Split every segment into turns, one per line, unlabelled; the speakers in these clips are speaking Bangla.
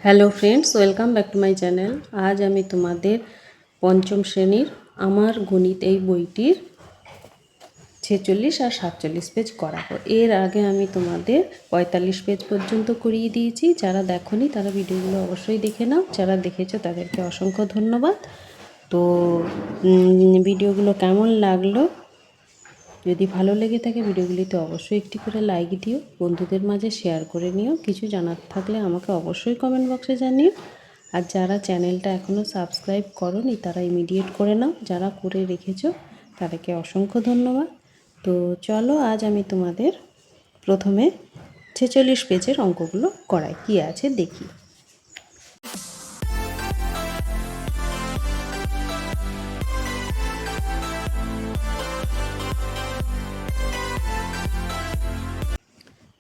Hello friends, welcome back to my channel. আজ আমি তোমাদের পঞ্চম শ্রেণীর আমার গণিত এই বইটির 46 আর 47 পেজ করাবো। এর আগে আমি তোমাদের 45 পেজ পর্যন্ত করিয়ে দিয়েছি। যারা দেখোনি তারা ভিডিওগুলো অবশ্যই দেখে নাও, যারা দেখেছো তাদেরকে অসংখ্য ধন্যবাদ। তো ভিডিওগুলো কেমন লাগলো, যদি ভালো লেগে থাকে ভিডিওগুলিতে অবশ্যই একটি করে লাইক দিও, বন্ধুদের মাঝে শেয়ার করে নিও। কিছু জানার থাকলে আমাকে অবশ্যই কমেন্ট বক্সে জানিও। আর যারা চ্যানেলটা এখনও সাবস্ক্রাইব করোনি তারা ইমিডিয়েট করে নাও, যারা করে রেখেছো তাদেরকে অসংখ্য ধন্যবাদ। তো চলো, আজ আমি তোমাদের প্রথমে 46 পেজের অঙ্কগুলো করাই। কী আছে দেখি।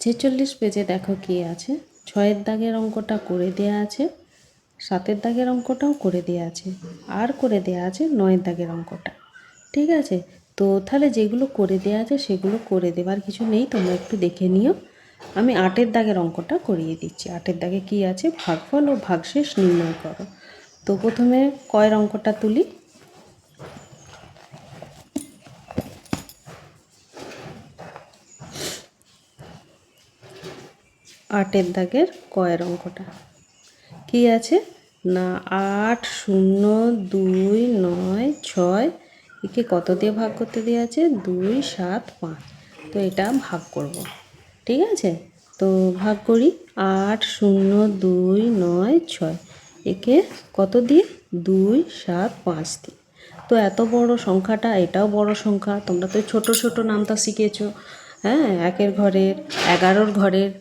ছেচল্লিশ পেজে দেখো কী আছে। 6-এর দাগের অঙ্কটা করে দেয়া আছে, 7-এর দাগের অঙ্কটাও করে দেয়া আছে, আর করে দেয়া আছে 9-এর দাগের অঙ্কটা। ঠিক আছে, তো তাহলে যেগুলো করে দেয়া আছে সেগুলো করে দেবার কিছু নেই, তোমরা একটু দেখে নিও। আমি 8-এর দাগের অঙ্কটা করিয়ে দিচ্ছি। 8-এর দাগে কী আছে, ভাগফল ও ভাগশেষ নির্ণয় করো। তো প্রথমে কয়ের অঙ্কটা তুলি। 8-এর দাগের কয়ের অঙ্কটা কী আছে না, 8, 0, 2, 9, 6 একে কত দিয়ে ভাগ করতে দেওয়া আছে, 2, 7, 5। তো এটা ভাগ করব। ঠিক আছে, তো ভাগ করি। 8, 0, 2, 9, 6 একে কত দিয়ে, 2, 7, 5 দিয়ে। তো এত বড় সংখ্যাটা, এটাও বড় সংখ্যা। তোমরা তো ছোট ছোট নামতা শিখেছো, হ্যাঁ, 1-এর ঘরের, 11-র ঘরের,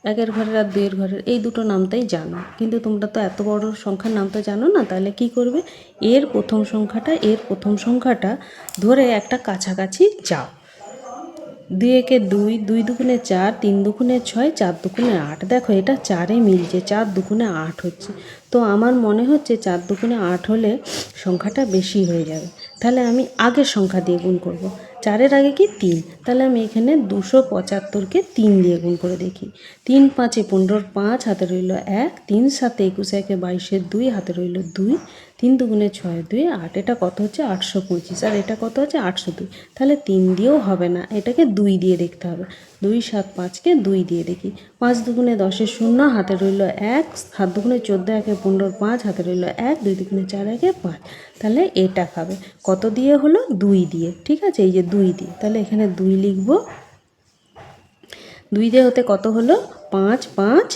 1-এর ঘরের আর 2-এর ঘরের এই দুটো নামটাই জানো, কিন্তু তোমরা তো এত বড় সংখ্যার নামটা জানো না। তাহলে কি করবে, এর প্রথম সংখ্যাটা ধরে একটা কাছাকাছি যাও। 2 একে 2, 2 দুগুণে 4, 3 দুগুণে 6, 4 দুগুণে 8। দেখো এটা 4-এ মিলছে, 4 দুগুণে 8 হচ্ছে। তো আমার মনে হচ্ছে 4 দুগুণে 8 হলে সংখ্যাটা বেশি হয়ে যাবে। তাহলে আমি আগের সংখ্যা দিয়ে গুণ করব। 4-এর আগে কি 3, তাহলে আমি এখানে 275কে 3 দিয়ে গুণ করে দেখি। 3 5-এ 15, 5 হাতে রইল 1, 3 7-এ 21, 1-এ 22, 2 হাতে রইল 2, 3 দুগুণে 6, 2, 8। এটা কত হচ্ছে, 825। আর এটা কত হচ্ছে, 802। তাহলে 3 দিয়েও হবে না, এটাকে 2 দিয়ে দেখতে হবে। 2, 7, 5কে 2 দিয়ে দেখি। 5 দুগুণে 10-এ 0 হাতে রইল 1, 7 দুগুণে 14, 1-এ 15, 5 হাতে রইল 1, 2 দুগুণে 4, 1-এ 5। তাহলে এটা খাবে কত দিয়ে হলো, 2 দিয়ে। ঠিক আছে, এই যে 2 দিয়ে, তাহলে এখানে 2 লিখব। 2 দিয়ে হতে কত হলো, 5, 5,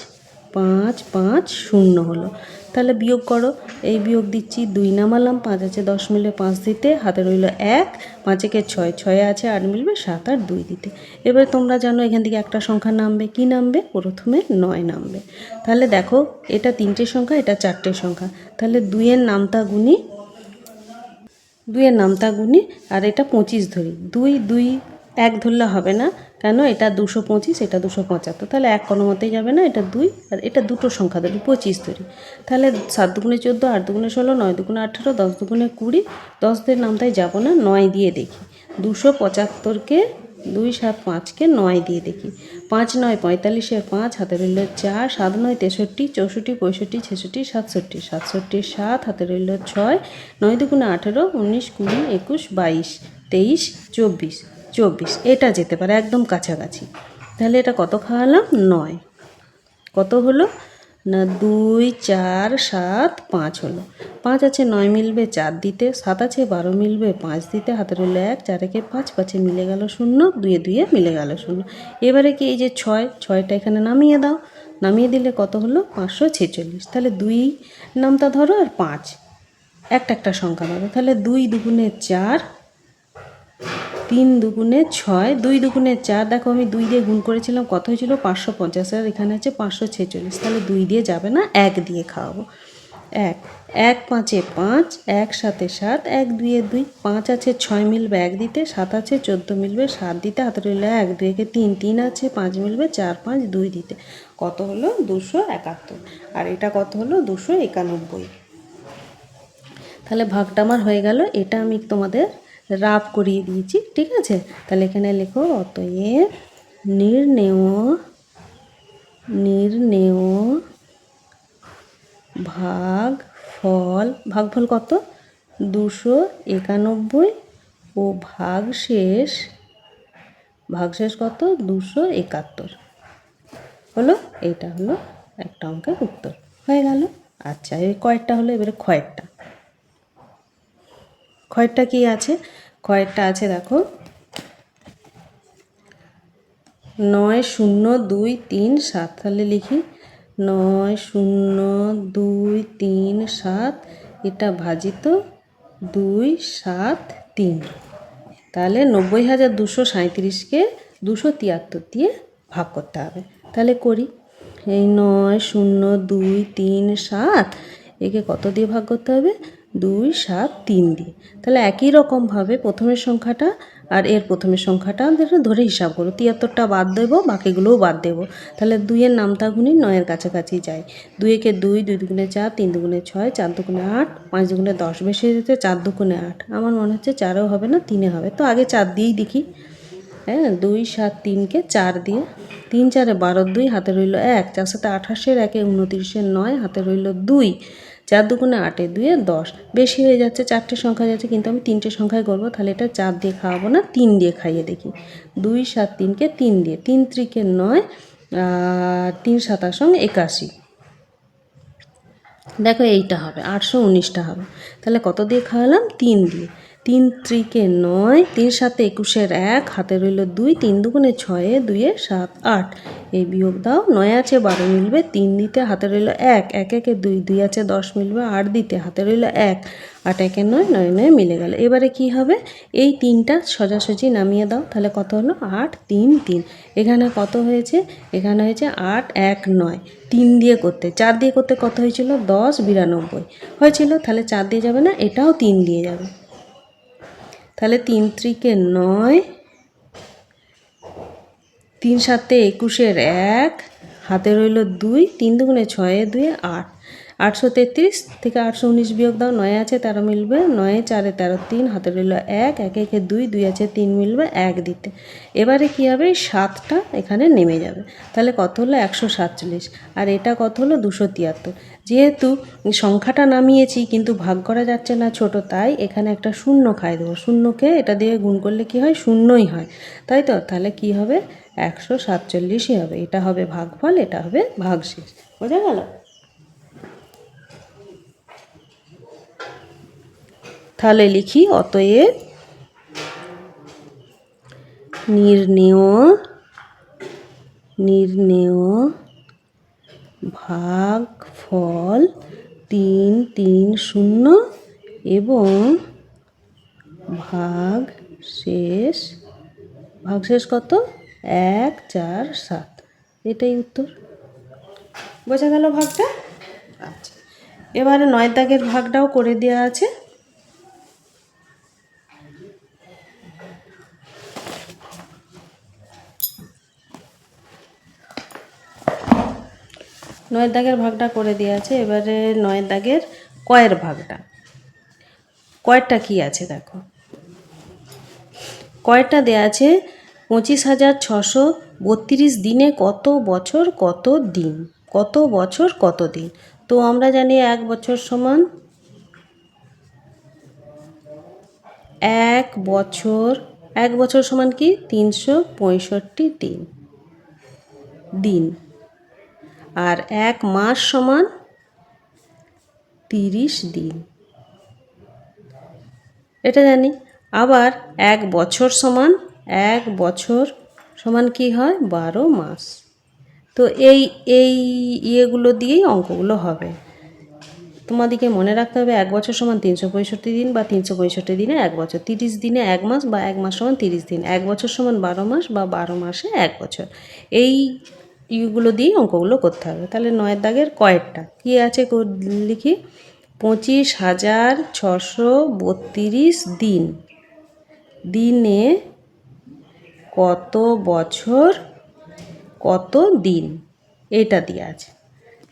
5, 5, 0 হলো। তাহলে বিয়োগ করো, এই বিয়োগ দিচ্ছি। 2 নামালাম, 5 আছে 10 মিলবে 5 দিতে, হাতে রইল 1, 5-একে 6, 6 আছে 8 মিলবে 7 আর 2 দিতে। এবার তোমরা জানো এখান থেকে একটা সংখ্যা নামবে, কি নামবে, প্রথমে 9 নামবে। তাহলে দেখো এটা 3টে সংখ্যা, এটা 4টে সংখ্যা। তাহলে 2-এর নামতা গুনি, 2-এর নামতা গুনি, আর এটা 25 ধরি। 2, 2, 1 ধরলে হবে না, কেন, এটা 225, এটা 275। তাহলে 1 কোনো মতেই যাবে না, এটা 2, আর এটা দুটো সংখ্যা ধরি, 25 ধরি। তাহলে 7 দুগুণে 14, 8 দুগুণে 16, 9 দুগুণে 18, 10 দুগুণে 20। 10-দের নামতাই যাব না, 9 দিয়ে দেখি। 275কে 2, 7, 5কে 9 দিয়ে দেখি। 5, 9, 45-এর 5 হাতে রইল 4, 7, 9, 63, 64, 65, 66, 67, 67-এর 7 হাতে রইল 6, 9 দুগুণে 18, 19, 20, 21, 22, 23, 24, 24। এটা যেতে পারে একদম কাছাকাছি। তাহলে এটা কত খাওয়ালাম, 9। কত হলো না, 2, 4, 7, 5 হলো। 5 আছে 9 মিলবে 4 দিতে, 7 আছে 12 মিলবে 5 দিতে, হাতে রইল 1, 4-একে 5, 5-এ মিলে গেল 0, 2-এ 2-এ মিলে গেল 0। এবারে কি, এই যে 6টা এখানে নামিয়ে দাও। নামিয়ে দিলে কত হলো, 546। তাহলে 2 নামতা ধরো আর 5 একটা সংখ্যা পাবে। তাহলে 2 দুগুণে 4, 3 দুগুণে 6, 2 দুগুণে 4। দেখো আমি 2 দিয়ে গুণ করেছিলাম, কত হয়েছিল, 550, আর এখানে আছে 546। তাহলে 2 দিয়ে যাবে না, 1 দিয়ে খাওয়াবো। 1, 1 5-এ 5, 1 7-এ 7, 1 2-এ 2। 5 আছে 6 মিলবে 1 দিতে, 7 আছে 14 মিলবে 7 দিতে, হাতে রইল 1, 2-একে 3, 3 আছে 5 মিলবে 4, 5, 2 দিতে। কত হলো, 271। আর এটা কত হলো, 291। তাহলে ভাগটা আমার হয়ে গেল। এটা আমি তোমাদের রাফ করিয়ে দিয়েছি। ঠিক আছে, তাহলে এখানে লেখো, অতএব নির্ণেয় ভাগ ফল, ভাগফল কত 291 ও ভাগশেষ কত 271 হলো। এইটা হলো একটা অঙ্কের উত্তর হয়ে গেল। আচ্ছা, এই কয়েকটা হলো, এবারে ক্ষয়েরটা কি আছে? ক্ষয়েরটা আছে দেখো 90237, তাহলে লিখি 90237, এটা ভাজিত 273, তাহলে 90,237কে 273 দিয়ে ভাগ করতে হবে। তাহলে করি, এই 90237 একে কত দিয়ে ভাগ করতে হবে 273 দিয়ে। তাহলে একই রকমভাবে প্রথমের সংখ্যাটা আর এর প্রথমের সংখ্যাটা ধরে হিসাব করো, 73টা বাদ দেবো, বাকিগুলোও বাদ দেবো। তাহলে 2-এর নামতা গুণি 9-এর কাছাকাছি যায়। 2-একে 2, 2 দুগুণে 4, 3 দুগুণে 6, 4 দুগুণে 8, 5 দুগুণে 10, বেশি দিতে 4 দুগুণে 8, আমার মনে হচ্ছে 4-এও হবে না, 3-এ হবে, তো আগে 4 দিয়েই দেখি। হ্যাঁ, 273কে 4 দিয়ে, 3 4-এ 12, 2 হাতে রইল 1, 4 7 28, 1 29, 9 হাতে রইল 2, 4 দুগুণে 8, 2 10, বেশি হয়ে যাচ্ছে, 4টে সংখ্যা যাচ্ছে, কিন্তু আমি 3টে সংখ্যায় করবো। তাহলে এটা 4 দিয়ে খাওয়াবো না, 3 দিয়ে খাইয়ে দেখি। 2 7 3কে 3 দিয়ে, 3 3-কে 9, আর 3 7 81, দেখো এইটা হবে 819টা হবে। তাহলে কত দিয়ে খাওয়ালাম 3 দিয়ে, 3 3-কে 9, 3 7 21, 1 হাতে রইল 2, 3 দুগুণে 6, 2 7 8, এই বিয়োগ দাও, 9 আছে 12 মিলবে, 3 দিতে হাতে রইল 1, 1 1 2, 2 আছে 10 মিলবে, 8 দিতে হাতে রইল 1, 8 1 9, 9 9 মিলে গেল। এবারে কি হবে, এই 3টা সোজাসুজি নামিয়ে দাও, তাহলে কত হলো 8 3 3। এখানে কত হয়েছে, এখানে হয়েছে 8 1 9, 3 দিয়ে করতে, 4 দিয়ে করতে কত হয়েছিল 10 92 হয়েছিল, তাহলে 4 দিয়ে যাবে না, এটাও 3 দিয়ে যাবে। তাহলে 3 3-কে 9, 3 7 21, 1 হাতে রইল 2, 3 দুগুণে 6, 2 8, 833 থেকে 819 বিয়োগ দাও, 9 আছে 13 মিলবে, 9 4 13, 3 হাতে রইল 1, 1 1 2, 2 আছে 3 মিলবে, 1 দিতে। এবারে কি হবে, 7টা এখানে নেমে যাবে, তাহলে কত হলো 147, আর এটা কত হলো 273। যেহেতু সংখ্যাটা নামিয়েছি কিন্তু ভাগ করা যাচ্ছে না ছোট, তাই এখানে একটা শূন্য খাই দেবো, শূন্যকে এটা দিয়ে গুণ করলে কি হয়, শূন্যই হয়, তাই তো। তাহলে কি হবে 147ই হবে, এটা হবে ভাগফল, এটা হবে ভাগশেষ। বোঝা গেল? তাহলে লিখি, অতএব নির্ণেয় ভাগফল 3 3 0 এবং ভাগশেষ কত 1 4 7, এটাই উত্তর। বোঝা গেল ভাগটা? আচ্ছা, এবারে 9 দাগের ভাগটাও করে দেওয়া আছে। নয়ের দাগের ভাগটা করে দেওয়া আছে। এবারে 9 দাগের কয়ের ভাগটা, কয়েরটা কি আছে দেখো, কয়েরটা দেওয়া আছে 25,632 দিনে কত বছর কত দিন, কত বছর কত দিন। তো আমরা জানি 1 বছর সমান 1 বছর, 1 বছর সমান কি 365 দিন, আর 1 মাস সমান 30 দিন, এটা জানি। আবার 1 বছর সমান, 1 বছর সমান কি হয় 12 মাস। তো এই ইয়েগুলো দিয়েই অঙ্কগুলো হবে। তোমাদেরকে মনে রাখতে হবে 1 বছর সমান 365 দিন, বা 365 দিনে 1 বছর, 30 দিনে 1 মাস, বা 1 মাস সমান 30 দিন, 1 বছর সমান 12 মাস, বা 12 মাসে 1 বছর। এই ইগুলো দিয়েই অঙ্কগুলো করতে হবে। তাহলে 9 দাগের কয়েরটা কী আছে লিখি, 25,632 দিন, দিনে কত বছর কত দিন, এটা দিয়ে আছে।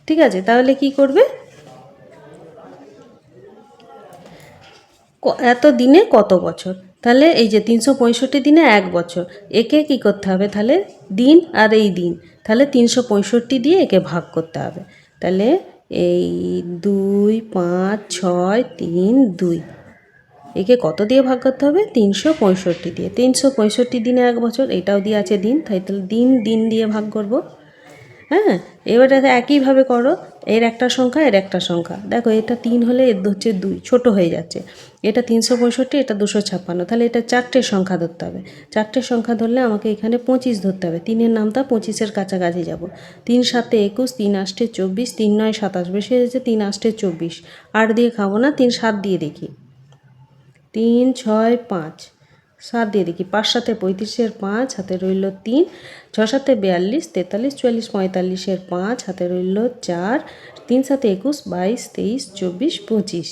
ঠিক আছে, তাহলে কি করবে, এত দিনে কত বছর, তাহলে এই যে 365 দিনে 1 বছর, একে কি করতে হবে, তাহলে দিন আর এই দিন, তাহলে 365 দিয়ে একে ভাগ করতে হবে। তাহলে এই 2 5 6 3 2, একে কত দিয়ে ভাগ করতে হবে? 365 দিয়ে। 365 দিনে 1 বছর, এটাও দিয়ে আছে দিন, তাহলে দিন দিন দিয়ে ভাগ করব। হ্যাঁ, এবারে একইভাবে করো, এর একটা সংখ্যা এর একটা সংখ্যা। দেখো এটা 3 হলে এর হচ্ছে 2, ছোট হয়ে যাচ্ছে। এটা 365, এটা 256, তাহলে এটা 4টের সংখ্যা ধরতে হবে। 4টের সংখ্যা ধরলে আমাকে এখানে 25 ধরতে হবে। 3-এর নামটা 25-এর কাছাকাছি যাব। 3 7 21, 3 8 24, 3 9 27, বেশি হয়েছে 3 8 24। 8 দিয়ে খাবো না, 3 7 দিয়ে দেখি। 3 6 5, 7 দিয়ে দেখি। 5 7 35-এর 5, হাতে রইল 3। 6 7 42, 43 44 45-এর 5, হাতে রইল 4। 3 7 21, 22 23 24 25।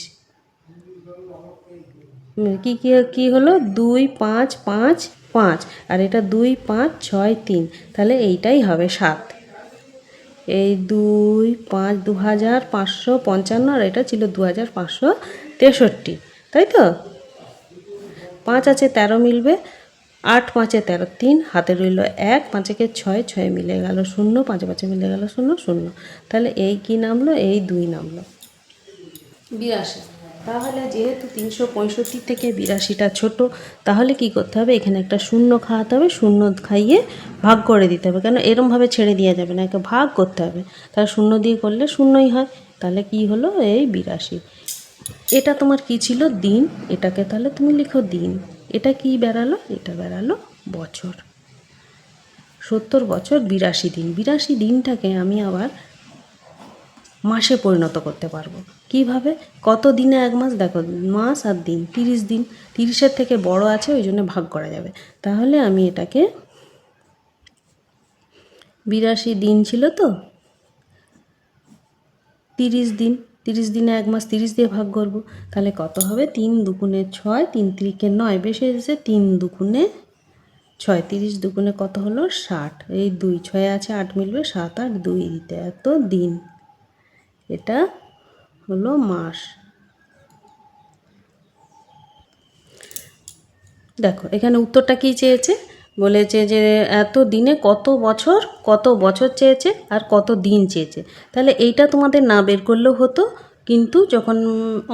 কি হলো? 2 5 5 5, আর এটা 2 5 6 3, তাহলে এইটাই হবে 7। এই 2 5 2555, আর এটা ছিল 2563, তাই তো? 5 আছে 13 মিলবে, 8 5 13, 3, হাতে রইল 1, 5 একে 6, 6 মিলে গেল 0, 5 5 মিলে গেল 0 0। তাহলে এই কি নামলো? এই 2 নামলো। 82। তাহলে যেহেতু 365 থেকে 82টা ছোট, তাহলে কি করতে হবে? এখানে একটা শূন্য খাওয়াতে হবে, শূন্য খাইয়ে ভাগ করে দিতে হবে। কেন এরমভাবে ছেড়ে দেওয়া যাবে না, একে ভাগ করতে হবে। তাহলে শূন্য দিয়ে করলে শূন্যই হয়। তাহলে কি হলো? এই 82। এটা তোমার কি ছিল? দিন। এটাকে তাহলে তুমি লিখো দিন। এটা কি বেরালো? এটা বেরালো বছর। 70 বছর 82 দিন। 82 দিনটাকে আমি আবার মাসে পরিণত করতে পারবো। কিভাবে? কত দিনে 1 মাস? দেখো মাস আর দিন, 30 দিন। 30-এর থেকে বড় আছে, ওই জন্য ভাগ করা যাবে। তাহলে আমি এটাকে 82 দিন ছিল তো, 30 দিন। 30 দিনে 1 মাস, 30 দিয়ে ভাগ করব। তাহলে কত হবে? 3 দুগুণে 6, 3 3-কে 9, বেশি এসেছে 3 দুগুণে 6, 30 দুগুণে কত হলো? 60। এই 2 6 আছে, 8 মিলবে, 7 আর 2 দিতে এত দিন। এটা হলো মাস। দেখো এখানে উত্তরটা কি চেয়েছে? বলেছে যে এত দিনে কত বছর, কত বছর চেয়েছে আর কত দিন চেয়েছে। তাহলে এইটা তোমাদের না বের করলেও হতো, কিন্তু যখন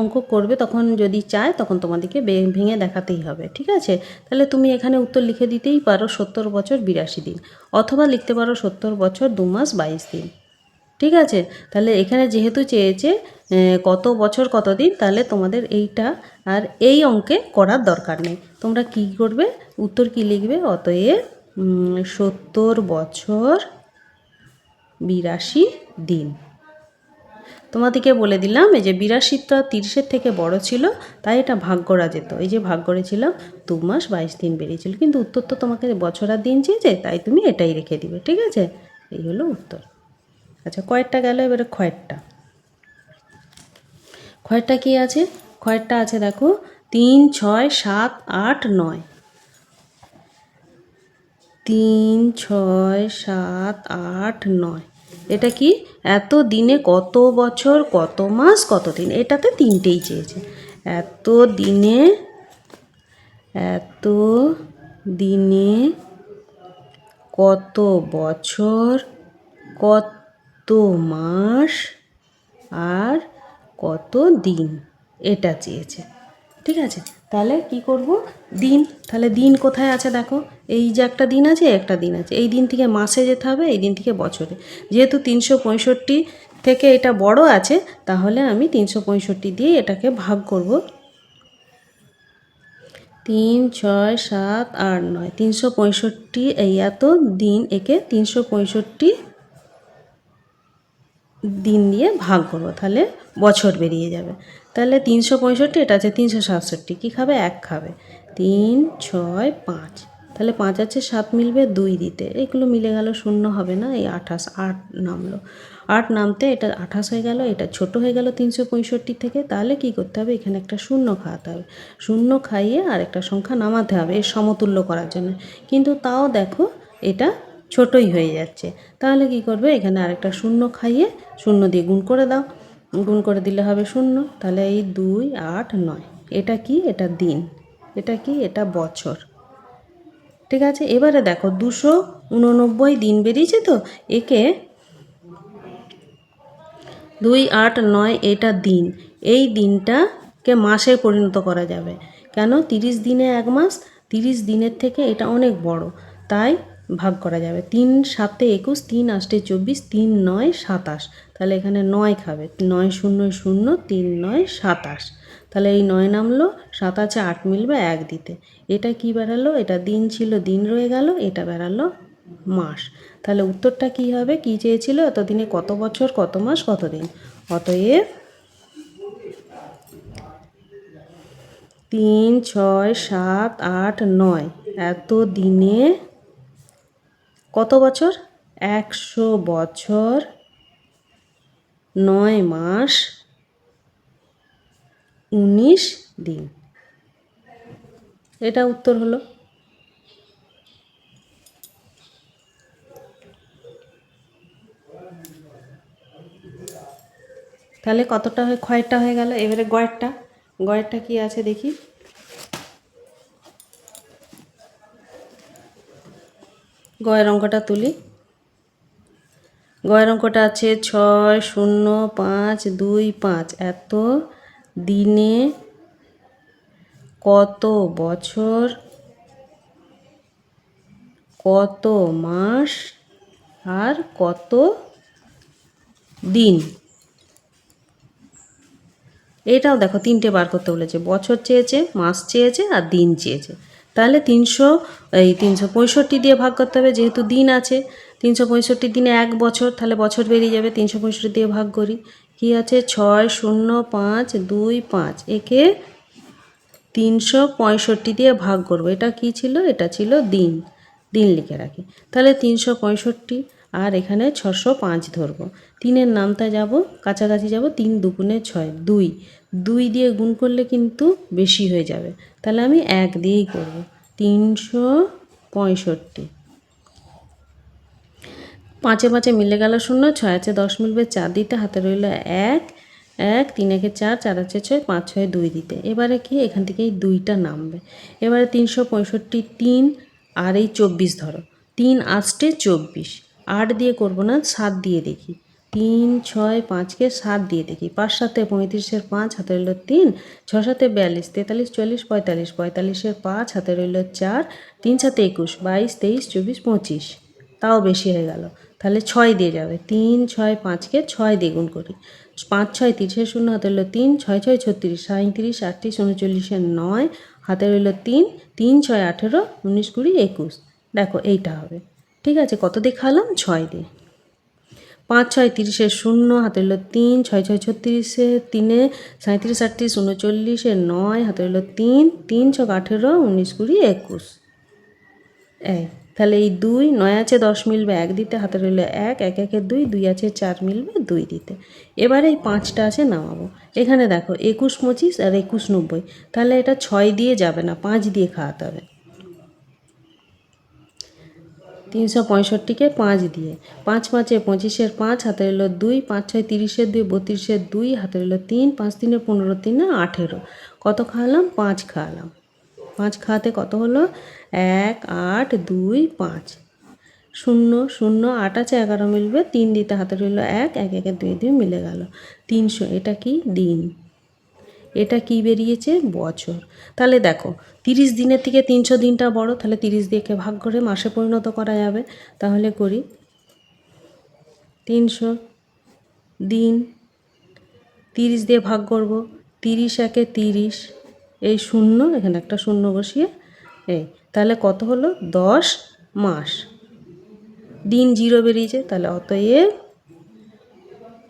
অঙ্ক করবে তখন যদি চায় তখন তোমাদেরকে ভেঙে দেখাতেই হবে। ঠিক আছে? তাহলে তুমি এখানে উত্তর লিখে দিতেই পারো 70 বছর 82 দিন, অথবা লিখতে পারো 70 বছর 2 মাস 22 দিন। ঠিক আছে? তাহলে এখানে যেহেতু চেয়েছে কত বছর কত দিন, তাহলে তোমাদের এইটা আর এই অঙ্কে করার দরকার নেই। তোমরা কি করবে? উত্তর কি লিখবে? অতএব 70 বছর 82 দিন। তোমাদেরকে বলে দিলাম এই যে 82টা 30-এর থেকে বড় ছিল, তাই এটা ভাগ করা যেত। এই যে ভাগ করেছিলাম, 2 মাস 22 দিন বেরিয়েছিল। কিন্তু উত্তর তো তোমাকে বছর আর দিন চেয়েছে, তাই তুমি এটাই রেখে দিবে। ঠিক আছে? এই হলো উত্তর। আচ্ছা, কয়েরটা গেল, এবারে ক্ষয়েরটা। ক্ষয়েরটা কি আছে? ক্ষয়েরটা আছে দেখো 3 6 7 8 9। 3 6 7 8 9, এটা কি? এত দিনে কত বছর কত মাস কত দিন। এটাতে 3টেই চেয়েছে। এত দিনে, এত দিনে কত বছর কত মাস আর কত দিন, এটা চেয়েছে। ঠিক আছে? তাহলে কি করব? দিন। তাহলে দিন কোথায় আছে দেখো, এই যে একটা দিন আছে, একটা দিন আছে। এই দিন থেকে মাসে যেতে হবে, এই দিন থেকে বছরে। যেহেতু 365 থেকে এটা বড় আছে, তাহলে আমি 365 দিয়ে এটাকে ভাগ করব। 3 6 7 8 9, 365, এই এত দিন, একে 365 দিন দিয়ে ভাগ করবো, তাহলে বছর বেরিয়ে যাবে। তাহলে 365, এটা আছে 367, কী খাবে? 1 খাবে। 3 6 5, তাহলে 5 আছে, 7 মিলবে 2 দিতে, এগুলো মিলে গেল, শূন্য হবে না। এই 28, 8 নামলো। 8 নামতে এটা 28 হয়ে গেল, এটা ছোট হয়ে গেল 365 থেকে। তাহলে কি করতে হবে? এখানে একটা শূন্য খাওয়াতে হবে। শূন্য খাইয়ে আর একটা সংখ্যা নামাতে হবে এর সমতুল্য করার জন্য। কিন্তু তাও দেখো এটা ছোটই হয়ে যাচ্ছে। তাহলে কি করবে? এখানে আরেকটা শূন্য খাইয়ে শূন্য দিয়ে গুণ করে দাও। গুণ করে দিলে হবে শূন্য। তাহলে এই 2 8 9, এটা কি? এটা দিন। এটা কি? এটা বছর। ঠিক আছে? এবারে দেখো 289 দিন বেরিয়েছে তো, একে 2, 8, 9 এটা দিন। এই দিনটাকে মাসে পরিণত করা যাবে। কেন? 30 দিনে 1 মাস, 30 দিনের থেকে এটা অনেক বড়, তাই ভাগ করা যাবে। 3 7 21, 3 8 24, 3 9 27। তাহলে এখানে 9 খাবে, 9 0 0, 3 9 27। তাহলে এই 9 নামলো, 7 আছে 8 মিলবে 1 দিতে। এটা কি বেরালো? এটা দিন ছিল, দিন রয়ে গেল, এটা বেরালো মাস। তাহলে উত্তরটা কি হবে? কি চেয়েছিল? এতদিনে কত বছর, কত মাস, কত দিন? অতএব 3 6 7 8 9 এত দিনে কত বছর? 100 বছর, 9 মাস, 19 দিন। এটা উত্তর হলো। তাহলে কতটা ক্ষয়টা হয়ে গেল। এবারে গয়েরটা, গয়েরটা কি আছে দেখি। গয়ের অঙ্কটা তুলি। গয়ের অঙ্কটা আছে 6 0 5 2 5 এত দিনে কত বছর, কত মাস আর কত দিন। এটাও দেখো 3টে বার করতে বলেছে, বছর চেয়েছে, মাস চেয়েছে আর দিন চেয়েছে। তাহলে 365 দিয়ে ভাগ করতে হবে, যেহেতু দিন আছে। 365 দিনে 1 বছর, তাহলে বছর বেরিয়ে যাবে। 365 দিয়ে ভাগ করি। কি আছে? 6 0 5 2 5। একে 365 দিয়ে ভাগ করব। এটা কি ছিল? এটা ছিল দিন। দিন লিখে রাখি। তাহলে 365 আর এখানে 605 ধরবো। 3-এর নামতা যাব, কাছাকাছি যাব। 3 2 6, 2 2 দিয়ে গুণ করলে কিন্তু বেশি হয়ে যাবে, তাহলে আমি 1 দিয়েই করব। 365। 5 5 মিলে গেল 0, 6 আছে 10 মিলবে 4 দিতে, হাতে রইল 1 1, 3 1 4, 4 আছে 6, 5 6 2 দিতে। এবারে কি? এখান থেকে এই 2টা নামবে। এবারে 365 3 আর এই 24 ধরো। 3 8 24, 8 দিয়ে করব না, 7 দিয়ে দেখি। 3 6 5কে 7 দিয়ে দেখি। 5 7 35-এর 5, হাতে রইল 3, 6 7 42 43 44 45, 45-এর 5, হাতে রইল 4, 3 7 21 22 23 24 25। তাও বেশি হয়ে গেল, তাহলে 6 দিয়ে যাবে। 3 6 5কে 6 দিয়ে গুণ করি। 5 6 30-এর 0, হাতে রইল 3, 6 6 36 37 38 39-এর 9, হাতে রইল 3, 3 6 18 19 20 21। দেখো এইটা হবে। ঠিক আছে, কত দিয়ে খাওয়ালাম? 6 দিয়ে। 5 6 30-এর 0, হাতে রইল 3, 6 6 36-এর 3, 37 38 39-এর 9, হাতে রইল 3, 3 6 18 19 20 21। এই তাহলে এই 2 9 আছে 10 মিলবে 1 দিতে, হাতে রইল 1 1 1 2, 2 আছে 4 মিলবে 2 দিতে। এবারে এই 5টা আছে নামাবো। এখানে দেখো 21 25 আর 21 90, তাহলে এটা 6 দিয়ে যাবে না, 5 দিয়ে খাওয়াতে হবে। 365-কে 5 দিয়ে। 5 5 25-এর 5, হাতে রইল 2, 5 6 30-এর 2 32-এর 2, হাতে রইল 3, 5 3 15 3 18। কত খাওয়ালাম? 5 খাওয়ালাম। 5 খাওয়াতে কত হলো? 1 8 2 5 0 0, 8 আছে 11 মিলবে 3 দিতে, হাতে রইল 1 1 1 2 2 মিলে গেল 300। এটা কি? দিন। এটা কি বেরিয়েছে? বছর। তাহলে দেখো 30 দিনের থেকে 300 দিনটা বড়, তাহলে 30 দিয়ে ভাগ করে মাসে পরিণত করা যাবে। তাহলে করি। 300 দিন 30 দিয়ে ভাগ করব। 30 একে 30, এই 0, এখানে একটা 0 বসিয়ে এই, তাহলে কত হলো? 10 মাস। দিন 0 বেরিয়েছে, তাহলে অতএব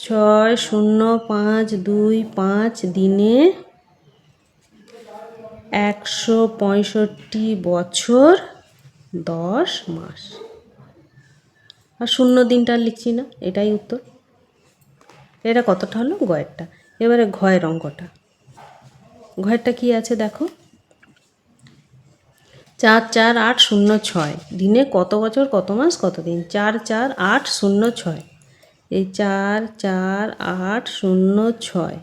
6 0 5 2 5 দিনে 165 বছর 10 মাস। আর 0 দিনটা আর লিখছি না, এটাই উত্তর। এটা কতটা হলো? গয়েরটা। এবারে ঘয়ের অঙ্কটা। ঘয়েরটা কি আছে দেখো। 4 4 8 0 6 দিনে কত বছর, কত মাস, কত দিন? 4 4 8 0 6। এই 4 4 8 0 6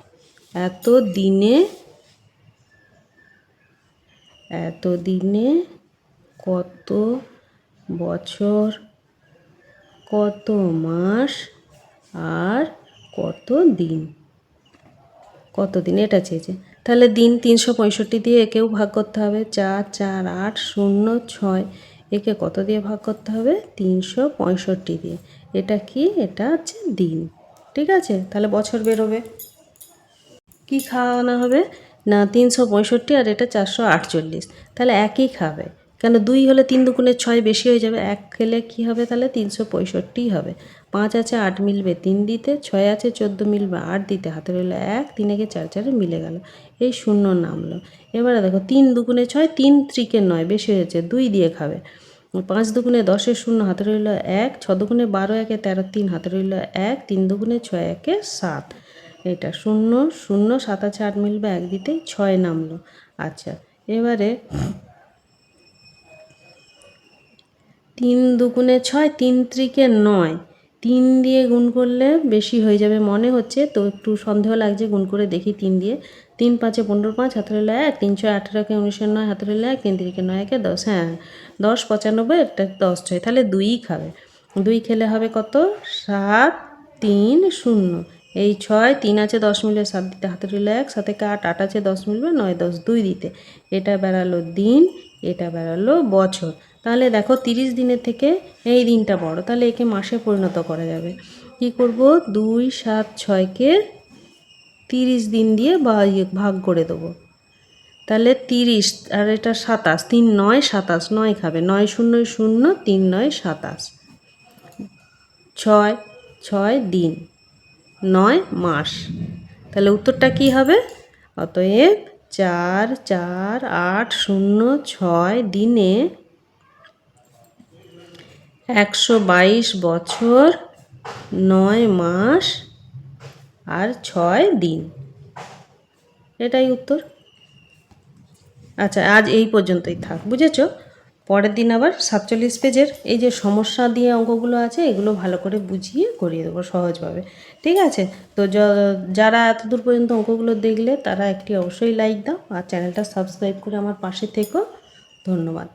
এত দিনে, এত দিনে কত বছর, কত মাস আর কত দিন, কত দিন এটা চেয়েছে। তাহলে দিন 365 দিয়ে একেও ভাগ করতে হবে, 4 4 8 0 6, একে কত দিয়ে ভাগ করতে হবে? 365 দিয়ে। এটা কি? এটা হচ্ছে দিন। ঠিক আছে, তাহলে বছর বেরোবে। কি খাওয়ানো হবে না 365 আর এটা 448, তাহলে একই খাবে। কেন? 2 হলে 3 দুগুণে 6 বেশি হয়ে যাবে, 1 খেলে কি হবে? তাহলে 365 হবে। 5 আছে 8 মিলবে 3 দিতে, 6 আছে 14 মিলবে 8 দিতে, হাতে রইল 1, 3 একে 4 4 মিলে গেল, এই শূন্য নামলো। এবারে দেখো 3 দুগুণে 6, 3 ত্রিকে 9 বেশি হয়েছে, 2 দিয়ে খাবে। 5 দুগুণে 10 শূন্য, হাতে রইল 1, 6 দুগুণে 12 একে 13 3, হাতে রইল 1, 3 দুগুণে 6 একে 7, এটা 0 0, 7 আছে 8 মিলবে 1 দিতেই, 6 নামলো। আচ্ছা, এবারে 3 দুগুণে 6, 3 ত্রিকে 9, 3 দিয়ে গুণ করলে বেশি হয়ে যাবে মনে হচ্ছে, তো একটু সন্দেহ লাগছে, গুণ করে দেখি 3 দিয়ে। 3 5 15 5, হাতে রইল 1, 3 6 18 কে 19 9, হাতে রইল 1, 3 3 9 একে 10, হ্যাঁ 10 95, একটা 10 6, তাহলে 2ই খাবে। 2 খেলে হবে কত? 7 3 0, এই 6, 3 আছে 10 মিলবে 7 দিতে, হাতে রইল 1, 7 একে 8, 8 আছে 10 মিলবে 9 10, 2 দিতে, এটা বেরালো দিন, এটা বেরালো বছর। তাহলে দেখো 30 দিনের থেকে এই দিনটা বড়, তাহলে একে মাসে পরিণত করা যাবে। কি করব? 2 7 6কে 30 দিন দিয়ে ভাগ করে দেবো, তাহলে 30 আর এটা 27, 3 9 27, 9 খাবে, 9 0 0, 3 9 27, 6 6 দিন, 9 মাস। তাহলে উত্তরটা কি হবে? অতএব 4 4 8 0 6 দিনে 122 বছর, 9 মাস আর 6 দিন, এটাই উত্তর। আচ্ছা, আজ এই পর্যন্তই থাক, বুঝেছো? পরের দিন আবার 47 পেজের এই যে সমস্যা দিয়ে অঙ্কগুলো আছে, এগুলো ভালো করে বুঝিয়ে করিয়ে দেবো সহজভাবে। ঠিক আছে, তো যারা এতদূর পর্যন্ত অঙ্কগুলো দেখলে তারা একটি অবশ্যই লাইক দাও আর চ্যানেলটা সাবস্ক্রাইব করে আমার পাশে থেকো। ধন্যবাদ।